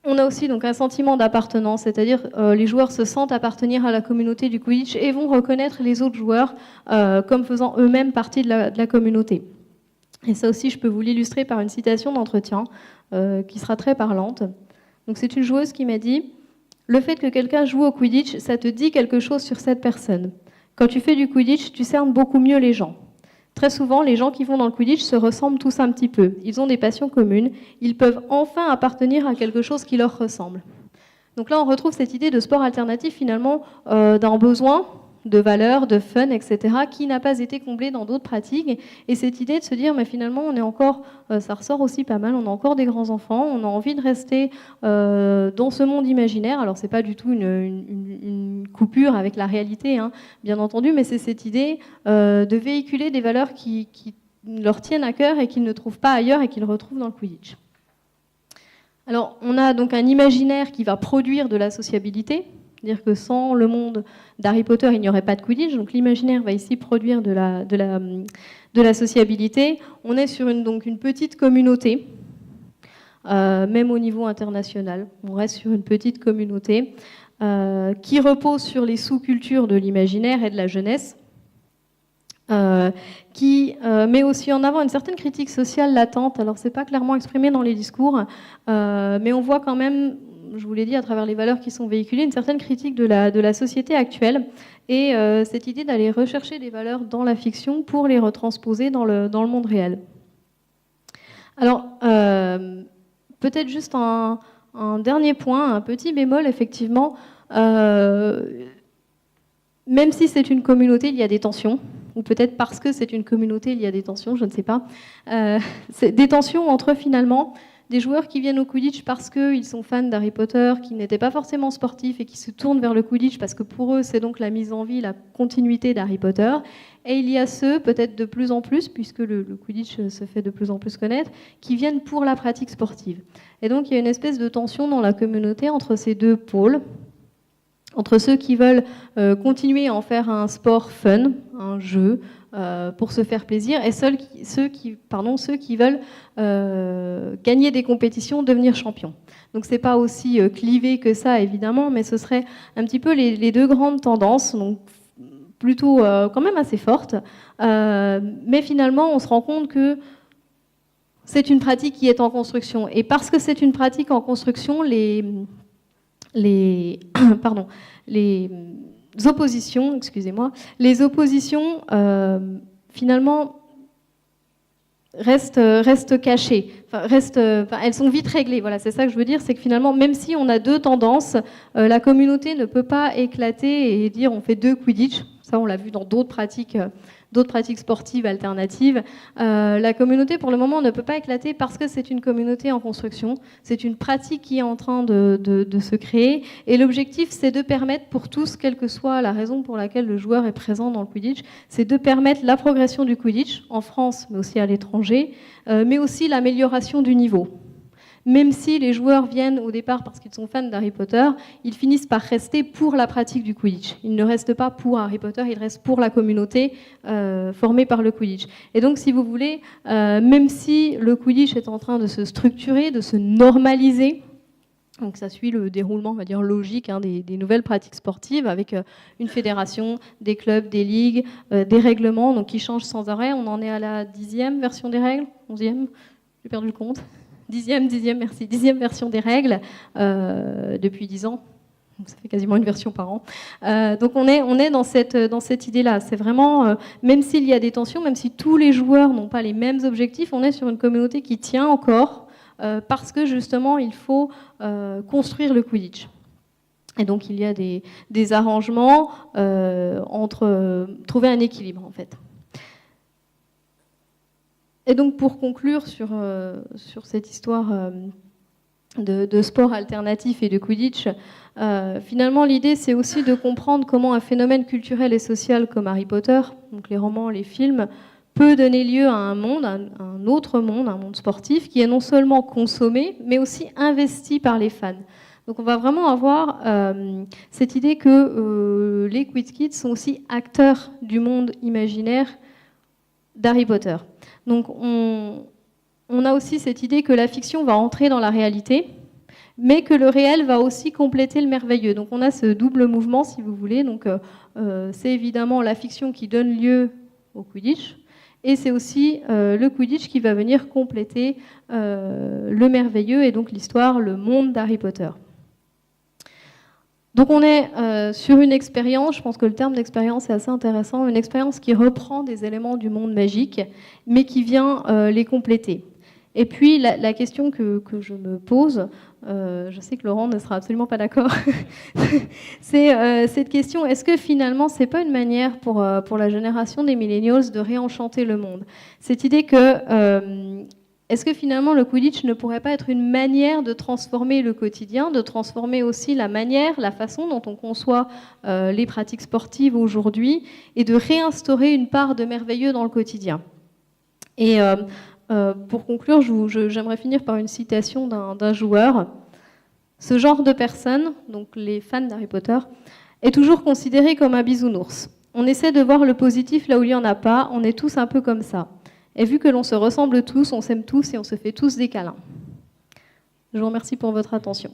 On a aussi donc un sentiment d'appartenance, c'est-à-dire les joueurs se sentent appartenir à la communauté du Quidditch et vont reconnaître les autres joueurs comme faisant eux-mêmes partie de la communauté. Et ça aussi, je peux vous l'illustrer par une citation d'entretien qui sera très parlante. Donc c'est une joueuse qui m'a dit « Le fait que quelqu'un joue au Quidditch, ça te dit quelque chose sur cette personne. Quand tu fais du Quidditch, tu cernes beaucoup mieux les gens. Très souvent, les gens qui vont dans le Quidditch se ressemblent tous un petit peu. Ils ont des passions communes. Ils peuvent enfin appartenir à quelque chose qui leur ressemble. » Donc là, on retrouve cette idée de sport alternatif, finalement, d'un besoin de valeur, de fun, etc., qui n'a pas été comblé dans d'autres pratiques. Et cette idée de se dire, mais finalement, on est encore, ça ressort aussi pas mal, on a encore des grands-enfants, on a envie de rester dans ce monde imaginaire. Alors, c'est pas du tout une coupure avec la réalité, hein, bien entendu, mais c'est cette idée de véhiculer des valeurs qui leur tiennent à cœur et qu'ils ne trouvent pas ailleurs et qu'ils retrouvent dans le Quidditch. Alors, on a donc un imaginaire qui va produire de la sociabilité, c'est-à-dire que sans le monde d'Harry Potter, il n'y aurait pas de Quidditch. Donc l'imaginaire va ici produire de la sociabilité. On est sur une petite communauté, même au niveau international. On reste sur une petite communauté qui repose sur les sous-cultures de l'imaginaire et de la jeunesse, qui met aussi en avant une certaine critique sociale latente. Alors c'est pas clairement exprimé dans les discours, mais on voit quand même, je vous l'ai dit, à travers les valeurs qui sont véhiculées, une certaine critique de la société actuelle et cette idée d'aller rechercher des valeurs dans la fiction pour les retransposer dans le monde réel. Alors, peut-être juste un dernier point, un petit bémol, effectivement. Même si c'est une communauté, il y a des tensions, ou peut-être parce que c'est une communauté, il y a des tensions, je ne sais pas. Des tensions entre, finalement, des joueurs qui viennent au Quidditch parce qu'ils sont fans d'Harry Potter, qui n'étaient pas forcément sportifs et qui se tournent vers le Quidditch parce que pour eux, c'est donc la mise en vie, la continuité d'Harry Potter. Et il y a ceux, peut-être de plus en plus, puisque le Quidditch se fait de plus en plus connaître, qui viennent pour la pratique sportive. Et donc, il y a une espèce de tension dans la communauté entre ces deux pôles, entre ceux qui veulent continuer à en faire un sport fun, un jeu, pour se faire plaisir, et ceux qui veulent gagner des compétitions, devenir champions. Donc c'est pas aussi clivé que ça, évidemment, mais ce serait un petit peu les deux grandes tendances, donc plutôt quand même assez fortes. Mais finalement, on se rend compte que c'est une pratique qui est en construction. Et parce que c'est une pratique en construction, les oppositions, finalement restent cachées, elles sont vite réglées. Voilà, c'est ça que je veux dire, c'est que finalement, même si on a deux tendances, la communauté ne peut pas éclater et dire on fait deux Quidditch. Ça, on l'a vu dans d'autres pratiques sportives alternatives. La communauté, pour le moment, ne peut pas éclater parce que c'est une communauté en construction. C'est une pratique qui est en train de se créer. Et l'objectif, c'est de permettre pour tous, quelle que soit la raison pour laquelle le joueur est présent dans le Quidditch, c'est de permettre la progression du Quidditch, en France, mais aussi à l'étranger, mais aussi l'amélioration du niveau. Même si les joueurs viennent au départ parce qu'ils sont fans d'Harry Potter, ils finissent par rester pour la pratique du Quidditch. Ils ne restent pas pour Harry Potter, ils restent pour la communauté formée par le Quidditch. Et donc, si vous voulez, même si le Quidditch est en train de se structurer, de se normaliser, donc ça suit le déroulement, on va dire, logique des nouvelles pratiques sportives avec une fédération, des clubs, des ligues, des règlements donc qui changent sans arrêt. On en est à la 10e version des règles, 11e, j'ai perdu le compte. 10e version des règles depuis 10 ans. Donc ça fait quasiment une version par an. Donc on est dans cette idée-là. C'est vraiment, même s'il y a des tensions, même si tous les joueurs n'ont pas les mêmes objectifs, on est sur une communauté qui tient encore parce que justement il faut construire le Quidditch. Et donc il y a des arrangements entre trouver un équilibre en fait. Et donc pour conclure sur cette histoire de sport alternatif et de Quidditch, finalement l'idée c'est aussi de comprendre comment un phénomène culturel et social comme Harry Potter, donc les romans, les films, peut donner lieu à un monde, un autre monde, un monde sportif qui est non seulement consommé, mais aussi investi par les fans. Donc on va vraiment avoir cette idée que les Quiz Kids sont aussi acteurs du monde imaginaire d'Harry Potter. Donc on a aussi cette idée que la fiction va entrer dans la réalité, mais que le réel va aussi compléter le merveilleux. Donc on a ce double mouvement, si vous voulez. Donc c'est évidemment la fiction qui donne lieu au Quidditch, et c'est aussi le Quidditch qui va venir compléter le merveilleux et donc l'histoire, le monde d'Harry Potter. Donc on est sur une expérience, je pense que le terme d'expérience est assez intéressant, une expérience qui reprend des éléments du monde magique, mais qui vient les compléter. Et puis la question que je me pose, je sais que Laurent ne sera absolument pas d'accord, c'est cette question, est-ce que finalement c'est pas une manière pour la génération des millennials de réenchanter le monde? Cette idée que est-ce que finalement le Quidditch ne pourrait pas être une manière de transformer le quotidien, de transformer aussi la manière, la façon dont on conçoit les pratiques sportives aujourd'hui, et de réinstaurer une part de merveilleux dans le quotidien? Et pour conclure, j'aimerais finir par une citation d'un joueur. Ce genre de personne, donc les fans d'Harry Potter, est toujours considéré comme un bisounours. On essaie de voir le positif là où il n'y en a pas, on est tous un peu comme ça. Et vu que l'on se ressemble tous, on s'aime tous et on se fait tous des câlins. Je vous remercie pour votre attention.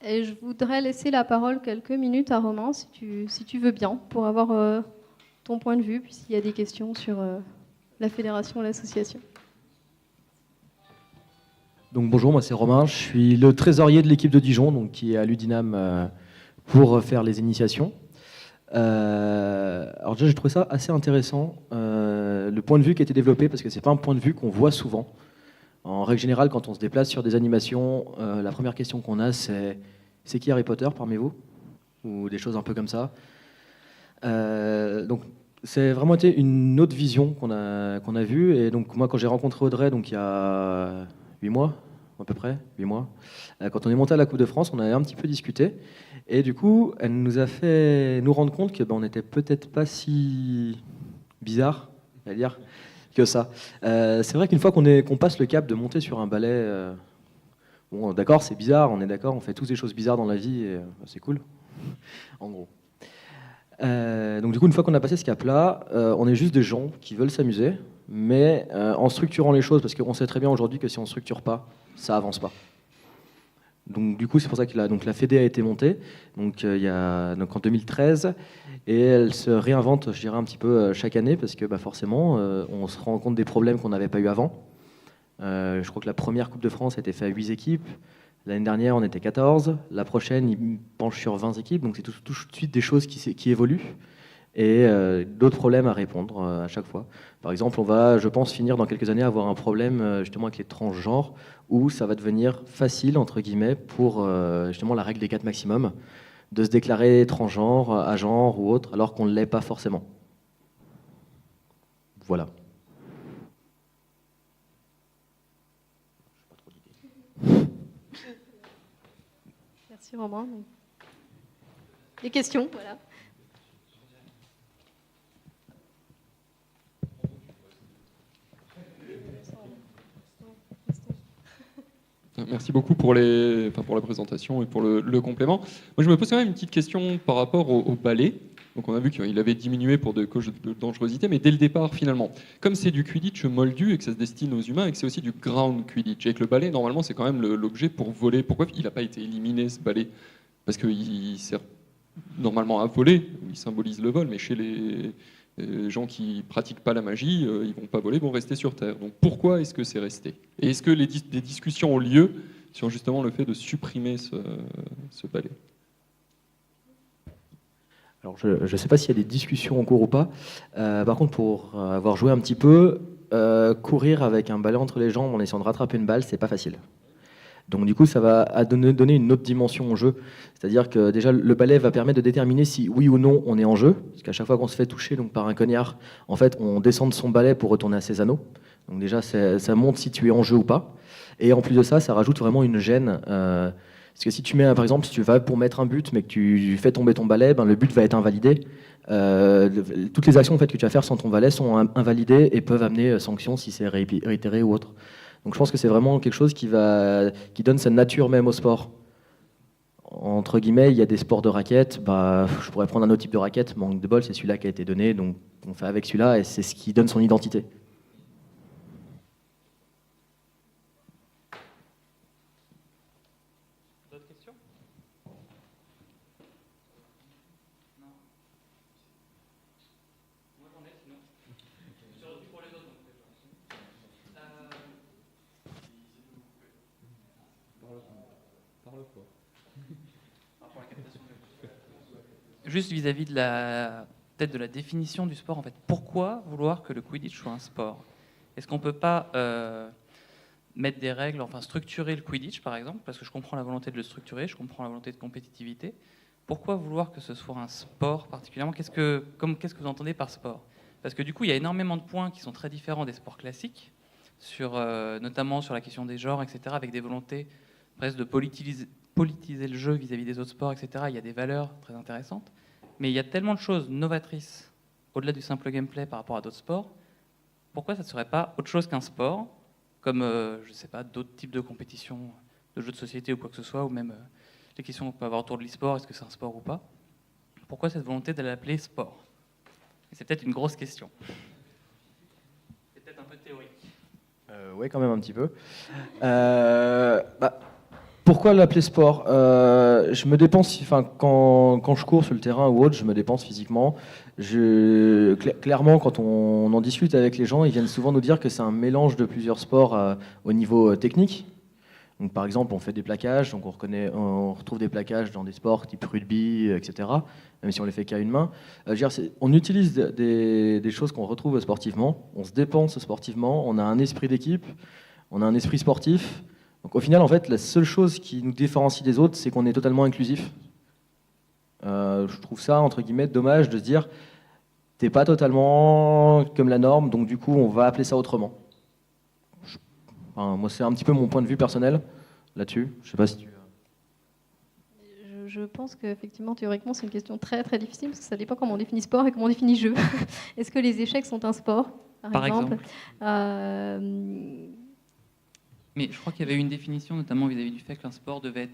Et je voudrais laisser la parole quelques minutes à Romain, si tu veux bien, pour avoir ton point de vue, puis s'il y a des questions sur la fédération ou l'association. Donc bonjour, moi c'est Romain, je suis le trésorier de l'équipe de Dijon, donc qui est à l'Udinam pour faire les initiations. Alors déjà j'ai trouvé ça assez intéressant, le point de vue qui a été développé, parce que c'est pas un point de vue qu'on voit souvent. En règle générale, quand on se déplace sur des animations, la première question qu'on a, c'est qui Harry Potter parmi vous? Ou des choses un peu comme ça. Donc, c'est vraiment été une autre vision qu'on a vue. Et donc, moi, quand j'ai rencontré Audrey, donc il y a 8 mois, à peu près, 8 mois, quand on est monté à la Coupe de France, on a un petit peu discuté. Et du coup, elle nous a fait nous rendre compte que on n'était peut-être pas si bizarre, à dire, que ça. C'est vrai qu'une fois qu'on passe le cap de monter sur un balai, bon, d'accord, c'est bizarre, on est d'accord, on fait tous des choses bizarres dans la vie, et c'est cool, en gros. Donc du coup, une fois qu'on a passé ce cap-là, on est juste des gens qui veulent s'amuser, mais en structurant les choses, parce qu'on sait très bien aujourd'hui que si on ne structure pas, ça avance pas. Donc du coup, c'est pour ça que la Fédé a été montée, donc en 2013, et elle se réinvente, je dirais, un petit peu chaque année, parce que forcément, on se rend compte des problèmes qu'on n'avait pas eu avant. Je crois que la première Coupe de France a été faite à 8 équipes. L'année dernière, on était 14. La prochaine, il penche sur 20 équipes. Donc, c'est tout de suite des choses qui évoluent et d'autres problèmes à répondre à chaque fois. Par exemple, on va, je pense, finir dans quelques années à avoir un problème justement avec les transgenres où ça va devenir facile, entre guillemets, pour justement la règle des 4 maximum, de se déclarer transgenre, agenre ou autre, alors qu'on ne l'est pas forcément. Voilà. Merci Romain. Des questions, voilà. Merci beaucoup pour la présentation et pour le complément. Moi, je me pose quand même une petite question par rapport au ballet. Donc, on a vu qu'il avait diminué pour des causes de dangerosité, mais dès le départ, finalement, comme c'est du Quidditch moldu et que ça se destine aux humains et que c'est aussi du ground Quidditch, et que le ballet, normalement, c'est quand même l'objet pour voler. Pourquoi il n'a pas été éliminé, ce ballet? Parce qu'il sert normalement à voler, il symbolise le vol, mais chez les gens qui pratiquent pas la magie, ils vont pas voler, ils vont rester sur Terre. Donc pourquoi est-ce que c'est resté? Et est-ce que des discussions ont lieu sur justement le fait de supprimer ce balai? Alors je ne sais pas s'il y a des discussions en cours ou pas. Par contre, pour avoir joué un petit peu, courir avec un balai entre les jambes en essayant de rattraper une balle, c'est pas facile. Donc du coup, ça va donner une autre dimension au jeu. C'est-à-dire que déjà, le balai va permettre de déterminer si oui ou non on est en jeu. Parce qu'à chaque fois qu'on se fait toucher donc, par un cognard, en fait, on descend de son balai pour retourner à ses anneaux. Donc déjà, ça montre si tu es en jeu ou pas. Et en plus de ça, ça rajoute vraiment une gêne. Parce que si tu mets, par exemple, si tu vas pour mettre un but, mais que tu fais tomber ton balai, ben, le but va être invalidé. Toutes les actions en fait, que tu vas faire sans ton valet sont invalidées et peuvent amener sanction si c'est réitéré ou autre. Donc je pense que c'est vraiment quelque chose qui donne sa nature même au sport. Entre guillemets, il y a des sports de raquettes, bah, je pourrais prendre un autre type de raquette, manque de bol, c'est celui-là qui a été donné, donc on fait avec celui-là et c'est ce qui donne son identité. D'autres questions? Non. Moi j'en ai sinon. Surtout pour les autres. Juste vis-à-vis de peut-être de la définition du sport, en fait, pourquoi vouloir que le Quidditch soit un sport? Est-ce qu'on ne peut pas mettre des règles, enfin structurer le Quidditch par exemple, parce que je comprends la volonté de le structurer, je comprends la volonté de compétitivité. Pourquoi vouloir que ce soit un sport particulièrement? Qu'est-ce que vous entendez par sport? Parce que du coup, il y a énormément de points qui sont très différents des sports classiques, notamment sur la question des genres, etc., avec des volontés presque de politiser le jeu vis-à-vis des autres sports, etc. Il y a des valeurs très intéressantes, mais il y a tellement de choses novatrices au-delà du simple gameplay par rapport à d'autres sports. Pourquoi ça ne serait pas autre chose qu'un sport, comme je ne sais pas, d'autres types de compétitions, de jeux de société ou quoi que ce soit, ou même les questions qu'on peut avoir autour de l'e-sport, est-ce que c'est un sport ou pas? Pourquoi cette volonté de l'appeler sport? Et c'est peut-être une grosse question. C'est peut-être un peu théorique. Oui, quand même un petit peu. Pourquoi l'appeler sport? Je me dépense, quand je cours sur le terrain ou autre, je me dépense physiquement. Clairement, quand on en discute avec les gens, ils viennent souvent nous dire que c'est un mélange de plusieurs sports au niveau technique. Donc, par exemple, on fait des plaquages, donc on retrouve des plaquages dans des sports type rugby, etc., même si on les fait qu'à une main. On utilise des choses qu'on retrouve sportivement, on se dépense sportivement, on a un esprit d'équipe, on a un esprit sportif. Donc au final, en fait, la seule chose qui nous différencie des autres, c'est qu'on est totalement inclusif. Je trouve ça, entre guillemets, dommage de se dire t'es pas totalement comme la norme, donc du coup, on va appeler ça autrement. Moi, c'est un petit peu mon point de vue personnel là-dessus. Je sais pas si tu... Je pense qu'effectivement, théoriquement, c'est une question très très difficile parce que ça dépend comment on définit sport et comment on définit jeu. Est-ce que les échecs sont un sport, par exemple. Mais je crois qu'il y avait une définition, notamment vis-à-vis du fait qu'un sport devait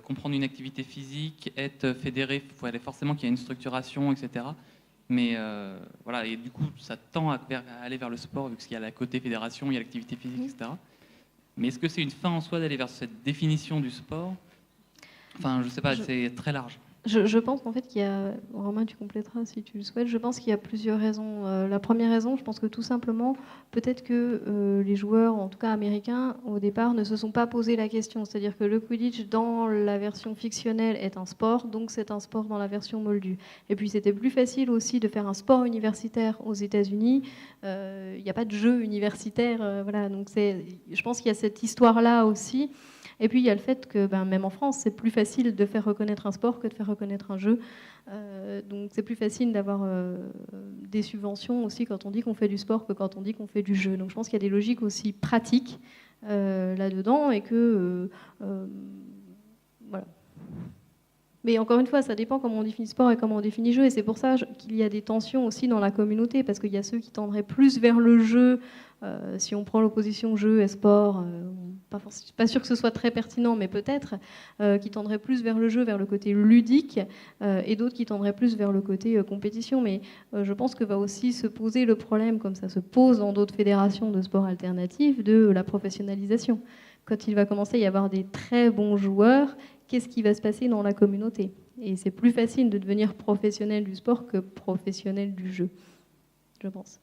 comprendre une activité physique, être fédéré, il fallait forcément qu'il y ait une structuration, etc. Mais voilà, et du coup, ça tend à aller vers le sport, vu qu'il y a la côté fédération, il y a l'activité physique, etc. Mais est-ce que c'est une fin en soi d'aller vers cette définition du sport? Enfin, je sais pas, c'est très large. Je pense qu'en fait qu'il y a, Romain, tu compléteras si tu le souhaites, je pense qu'il y a plusieurs raisons. La première raison, je pense que tout simplement, peut-être que les joueurs, en tout cas américains, au départ, ne se sont pas posé la question. C'est-à-dire que le Quidditch, dans la version fictionnelle, est un sport, donc c'est un sport dans la version moldue. Et puis c'était plus facile aussi de faire un sport universitaire aux États-Unis. Il n'y a pas de jeu universitaire, voilà. Donc je pense qu'il y a cette histoire-là aussi. Et puis il y a le fait que même en France, c'est plus facile de faire reconnaître un sport que de faire reconnaître un jeu. Donc c'est plus facile d'avoir des subventions aussi quand on dit qu'on fait du sport que quand on dit qu'on fait du jeu. Donc je pense qu'il y a des logiques aussi pratiques là-dedans et que voilà. Mais encore une fois, ça dépend comment on définit sport et comment on définit jeu. Et c'est pour ça qu'il y a des tensions aussi dans la communauté, parce qu'il y a ceux qui tendraient plus vers le jeu. Si on prend l'opposition jeu et sport, pas sûr que ce soit très pertinent, mais peut-être, qui tendraient plus vers le jeu, vers le côté ludique, et d'autres qui tendraient plus vers le côté compétition. Mais je pense que va aussi se poser le problème, comme ça se pose dans d'autres fédérations de sport alternatifs, de la professionnalisation. Quand il va commencer à y avoir des très bons joueurs, qu'est-ce qui va se passer dans la communauté? Et c'est plus facile de devenir professionnel du sport que professionnel du jeu, je pense.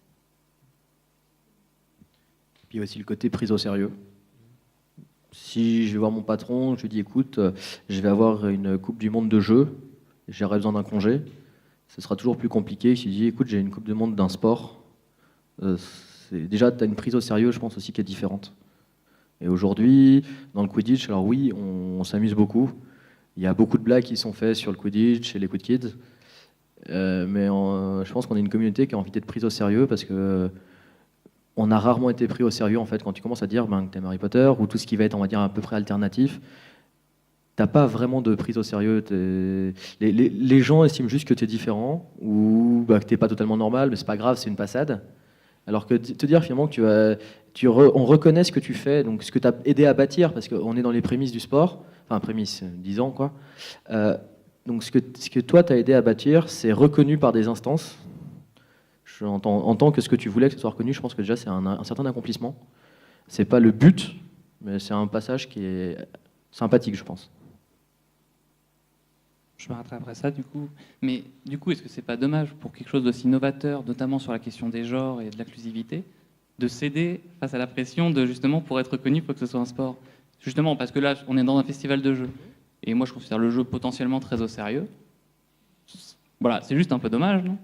Puis il y a aussi le côté prise au sérieux. Si je vais voir mon patron, je lui dis écoute, je vais avoir une Coupe du Monde de jeu, j'aurai besoin d'un congé, ce sera toujours plus compliqué. Si je dis écoute, j'ai une Coupe du Monde d'un sport, déjà tu as une prise au sérieux, je pense aussi, qui est différente. Et aujourd'hui, dans le Quidditch, alors oui, on s'amuse beaucoup. Il y a beaucoup de blagues qui sont faites sur le Quidditch et les Quid Kids. Mais je pense qu'on est une communauté qui a envie d'être prise au sérieux parce que on a rarement été pris au sérieux en fait quand tu commences à dire que tu aimes Harry Potter ou tout ce qui va être, on va dire, à peu près alternatif. t'as pas vraiment de prise au sérieux. Les gens estiment juste que tu es différent ou que tu n'es pas totalement normal, mais c'est pas grave, c'est une passade. Alors que te dire finalement que on reconnaît ce que tu fais, donc ce que tu as aidé à bâtir, parce qu'on est dans les prémices du sport, enfin prémices, 10 ans quoi. Donc ce que toi tu as aidé à bâtir, c'est reconnu par des instances. En tant que ce que tu voulais que ce soit reconnu, je pense que déjà c'est un certain accomplissement. C'est pas le but, mais c'est un passage qui est sympathique, je pense. Je me rattraperai ça du coup. Mais du coup, est-ce que c'est pas dommage pour quelque chose d'aussi novateur, notamment sur la question des genres et de l'inclusivité, de céder face à la pression de justement pour être reconnu, il faut que ce soit un sport. Justement, parce que là, on est dans un festival de jeux. Et moi, je considère le jeu potentiellement très au sérieux. Voilà, c'est juste un peu dommage, non?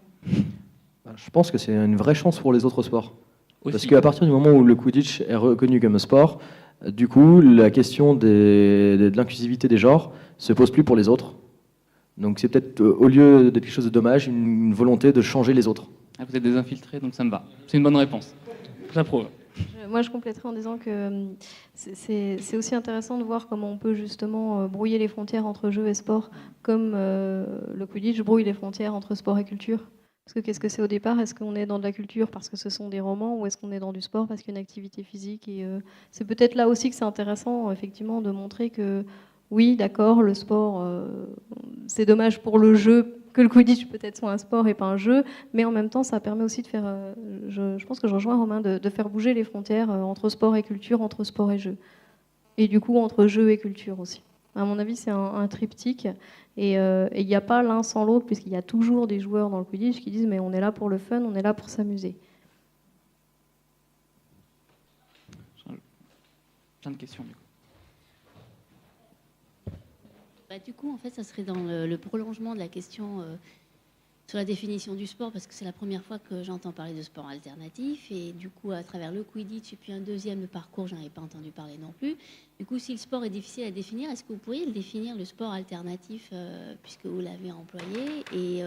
Je pense que c'est une vraie chance pour les autres sports. Aussi. Parce qu'à partir du moment où le Quidditch est reconnu comme un sport, du coup, la question de l'inclusivité des genres se pose plus pour les autres. Donc c'est peut-être, au lieu d'être quelque chose de dommage, une volonté de changer les autres. Ah, vous êtes des infiltrés, donc ça me va. C'est une bonne réponse. J'approuve. Moi, je compléterai en disant que c'est aussi intéressant de voir comment on peut justement brouiller les frontières entre jeu et sport, comme le Quidditch brouille les frontières entre sport et culture. Parce que qu'est-ce que c'est au départ? Est-ce qu'on est dans de la culture parce que ce sont des romans, ou est-ce qu'on est dans du sport parce qu'il y a une activité physique? Et c'est peut-être là aussi que c'est intéressant, effectivement, de montrer que oui, d'accord, le sport, c'est dommage pour le jeu que le Quidditch peut-être soit un sport et pas un jeu, mais en même temps, ça permet aussi de faire, je pense que je rejoins Romain, de faire bouger les frontières entre sport et culture, entre sport et jeu. Et du coup, entre jeu et culture aussi. À mon avis, c'est un triptyque. Et il n'y a pas l'un sans l'autre, puisqu'il y a toujours des joueurs dans le Quidditch qui disent « mais on est là pour le fun, on est là pour s'amuser ». Plein de questions, du coup. Du coup, en fait, ça serait dans le prolongement de la question sur la définition du sport, parce que c'est la première fois que j'entends parler de sport alternatif, et du coup, à travers le Quidditch et puis un deuxième, le parcours, j'en avais pas entendu parler non plus. Du coup, si le sport est difficile à définir, est-ce que vous pourriez le définir, le sport alternatif, puisque vous l'avez employé, et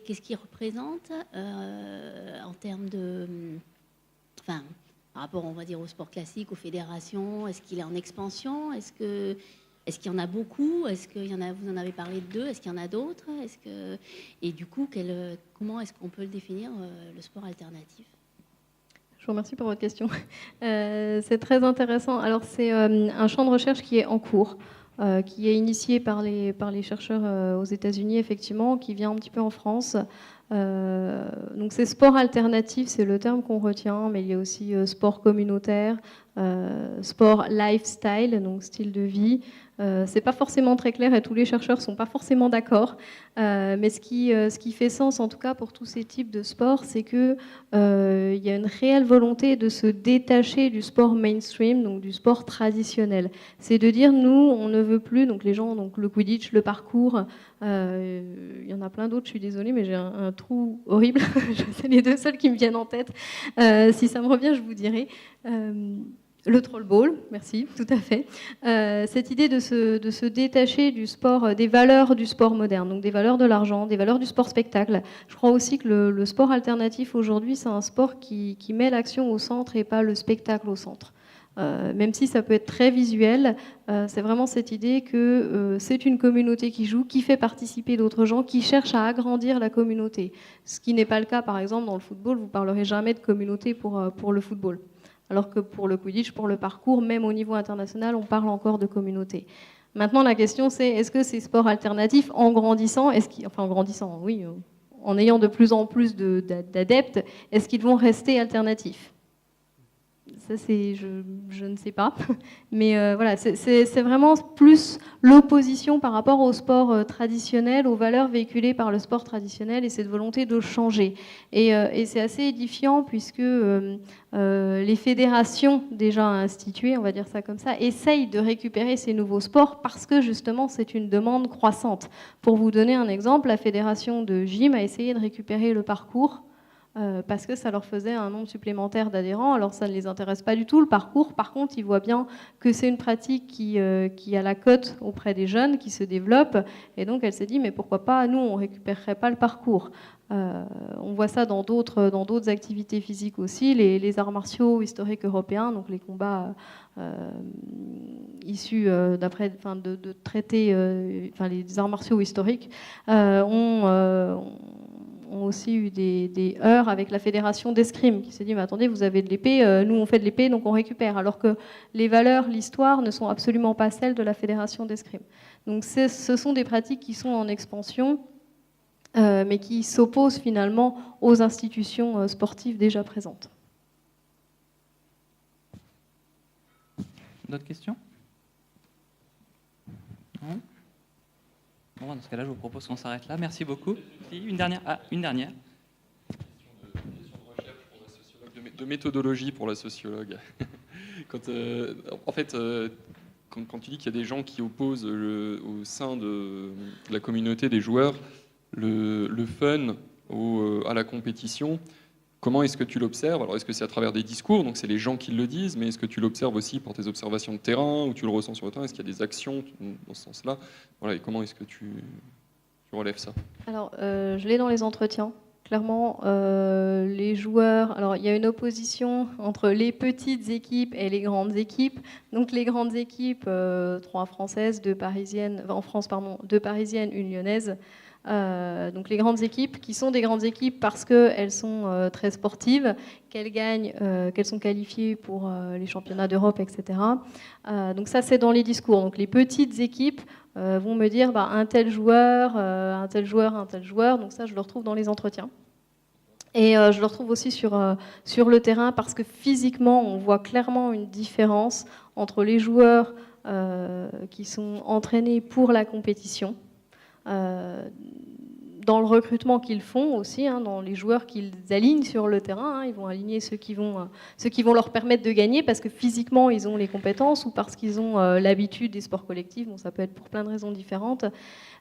qu'est-ce qu'il représente en termes de... Enfin, par rapport, on va dire, au sport classique, aux fédérations, est-ce qu'il est en expansion? Est-ce qu'il y en a beaucoup? Est-ce qu'il y en a, vous en avez parlé de deux? Est-ce qu'il y en a d'autres? Et du coup, comment est-ce qu'on peut le définir, le sport alternatif? Je vous remercie pour votre question. C'est très intéressant. Alors, c'est un champ de recherche qui est en cours, qui est initié par les chercheurs aux États-Unis, effectivement, qui vient un petit peu en France. Donc, c'est sport alternatif, c'est le terme qu'on retient, mais il y a aussi sport communautaire, sport lifestyle, donc style de vie. C'est pas forcément très clair et tous les chercheurs sont pas forcément d'accord. Mais ce qui fait sens, en tout cas pour tous ces types de sports, c'est que il y a une réelle volonté de se détacher du sport mainstream, donc du sport traditionnel. C'est de dire nous, on ne veut plus, donc les gens, donc le Quidditch, le parcours. Il y en a plein d'autres. Je suis désolée, mais j'ai un trou horrible. C'est les deux seuls qui me viennent en tête. Si ça me revient, je vous dirai. Le troll ball, merci, tout à fait. Cette idée de se détacher du sport, des valeurs du sport moderne, donc des valeurs de l'argent, des valeurs du sport spectacle. Je crois aussi que le sport alternatif aujourd'hui, c'est un sport qui met l'action au centre et pas le spectacle au centre. Même si ça peut être très visuel, c'est vraiment cette idée que c'est une communauté qui joue, qui fait participer d'autres gens, qui cherche à agrandir la communauté. Ce qui n'est pas le cas, par exemple, dans le football. Vous ne parlerez jamais de communauté pour le football. Alors que pour le Quidditch, pour le parcours, même au niveau international, on parle encore de communauté. Maintenant, la question, c'est est-ce que ces sports alternatifs, en grandissant, oui, en ayant de plus en plus d'adeptes, est-ce qu'ils vont rester alternatifs ? Ça, je ne sais pas. Mais voilà, c'est vraiment plus l'opposition par rapport au sport traditionnel, aux valeurs véhiculées par le sport traditionnel et cette volonté de changer. Et c'est assez édifiant puisque les fédérations déjà instituées, on va dire ça comme ça, essayent de récupérer ces nouveaux sports parce que justement c'est une demande croissante. Pour vous donner un exemple, la fédération de gym a essayé de récupérer le parcours parce que ça leur faisait un nombre supplémentaire d'adhérents. Alors ça ne les intéresse pas du tout, le parcours. Par contre, ils voient bien que c'est une pratique qui a la cote auprès des jeunes, qui se développe. Et donc elle s'est dit, mais pourquoi pas, nous, on ne récupérerait pas le parcours. On voit ça dans d'autres activités physiques aussi, les arts martiaux historiques européens, donc les combats issus de traités, les arts martiaux historiques ont aussi eu des heurts avec la fédération d'escrime qui s'est dit mais attendez, vous avez de l'épée, nous on fait de l'épée donc on récupère, alors que les valeurs, l'histoire ne sont absolument pas celles de la fédération d'escrime. Donc ce sont des pratiques qui sont en expansion mais qui s'opposent finalement aux institutions sportives déjà présentes. D'autres questions? Non? Bon, dans ce cas-là, je vous propose qu'on s'arrête là. Merci beaucoup. Une dernière. Ah, une dernière. Question de recherche pour la sociologue, de méthodologie pour la sociologue. Quand tu dis qu'il y a des gens qui opposent au sein de la communauté des joueurs le fun à la compétition, comment est-ce que tu l'observes? Alors, est-ce que c'est à travers des discours, donc c'est les gens qui le disent, mais est-ce que tu l'observes aussi par tes observations de terrain, ou tu le ressens sur le terrain? Est-ce qu'il y a des actions dans ce sens-là? Voilà, et comment est-ce que tu relèves ça? Alors, je l'ai dans les entretiens. Clairement, les joueurs... Alors, il y a une opposition entre les petites équipes et les grandes équipes. Donc, les grandes équipes, 3 françaises, 2 parisiennes, en France, pardon, 2 parisiennes, 1 lyonnaise. Donc les grandes équipes, qui sont des grandes équipes parce qu'elles sont très sportives, qu'elles gagnent, qu'elles sont qualifiées pour les championnats d'Europe, etc. Donc ça, c'est dans les discours. Donc les petites équipes vont me dire un tel joueur, un tel joueur, un tel joueur. Donc ça, je le retrouve dans les entretiens. Et je le retrouve aussi sur le terrain parce que physiquement, on voit clairement une différence entre les joueurs qui sont entraînés pour la compétition, dans le recrutement qu'ils font aussi, dans les joueurs qu'ils alignent sur le terrain. Ils vont aligner ceux qui vont leur permettre de gagner parce que physiquement ils ont les compétences ou parce qu'ils ont l'habitude des sports collectifs. Bon, ça peut être pour plein de raisons différentes.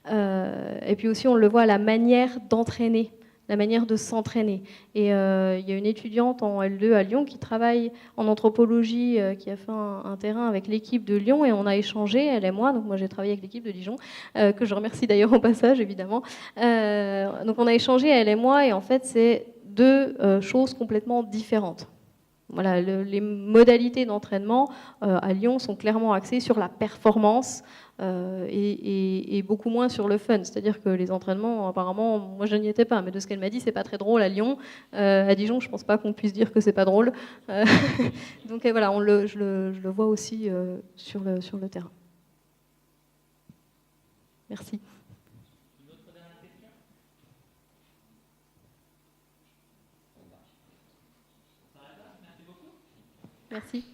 Et puis aussi on le voit à la manière d'entraîner, la manière de s'entraîner. Et il y a une étudiante en L2 à Lyon qui travaille en anthropologie, qui a fait un terrain avec l'équipe de Lyon, et on a échangé, elle et moi. Donc moi j'ai travaillé avec l'équipe de Dijon, que je remercie d'ailleurs au passage, évidemment. Donc on a échangé, elle et moi, et en fait c'est 2 choses complètement différentes. Voilà, les modalités d'entraînement à Lyon sont clairement axées sur la performance et beaucoup moins sur le fun. C'est-à-dire que les entraînements, apparemment, moi je n'y étais pas, mais de ce qu'elle m'a dit, c'est pas très drôle à Lyon. À Dijon, je pense pas qu'on puisse dire que c'est pas drôle. Donc voilà, je le vois aussi sur le terrain. Merci. Merci.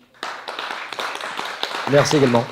Merci également.